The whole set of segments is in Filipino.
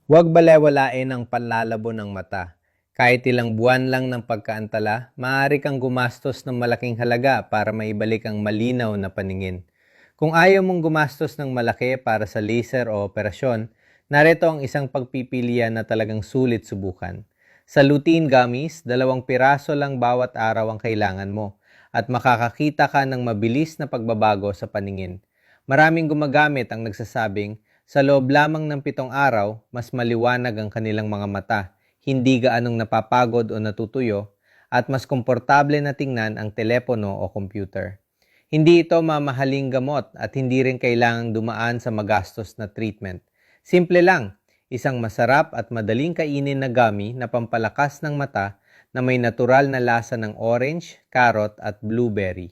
Huwag balewalain ang panlalabo ng mata. Kahit ilang buwan lang ng pagkaantala, maaari kang gumastos ng malaking halaga para maibalik ang malinaw na paningin. Kung ayaw mong gumastos ng malaki para sa laser o operasyon, narito ang isang pagpipilian na talagang sulit subukan. Sa lutein gummies, 2 piraso lang bawat araw ang kailangan mo at makakakita ka ng mabilis na pagbabago sa paningin. Maraming gumagamit ang nagsasabing, sa loob lamang ng 7 araw, mas maliwanag ang kanilang mga mata, hindi gaanong napapagod o natutuyo, at mas komportable na tingnan ang telepono o computer. Hindi ito mamahaling gamot at hindi rin kailangang dumaan sa magastos na treatment. Simple lang, isang masarap at madaling kainin na gummy na pampalakas ng mata na may natural na lasa ng orange, carrot at blueberry.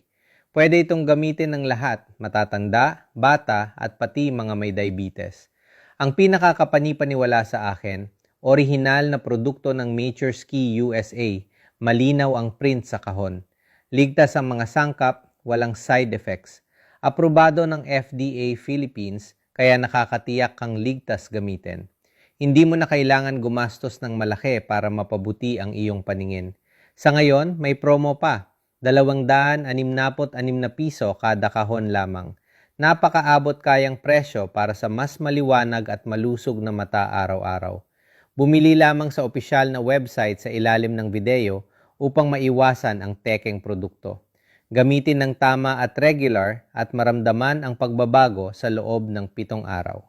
Pwede itong gamitin ng lahat, matatanda, bata at pati mga may diabetes. Ang pinakakapanipaniwala sa akin, orihinal na produkto ng Nature's Key USA, malinaw ang print sa kahon. Ligtas ang mga sangkap, walang side effects. Aprobado ng FDA Philippines, kaya nakakatiyak kang ligtas gamitin. Hindi mo na kailangan gumastos ng malaki para mapabuti ang iyong paningin. Sa ngayon, may promo pa. 266 na piso kada kahon lamang. Napakaabot kayang presyo para sa mas maliwanag at malusog na mata araw-araw. Bumili lamang sa opisyal na website sa ilalim ng video upang maiwasan ang tekeng produkto. Gamitin ng tama at regular at maramdaman ang pagbabago sa loob ng 7 araw.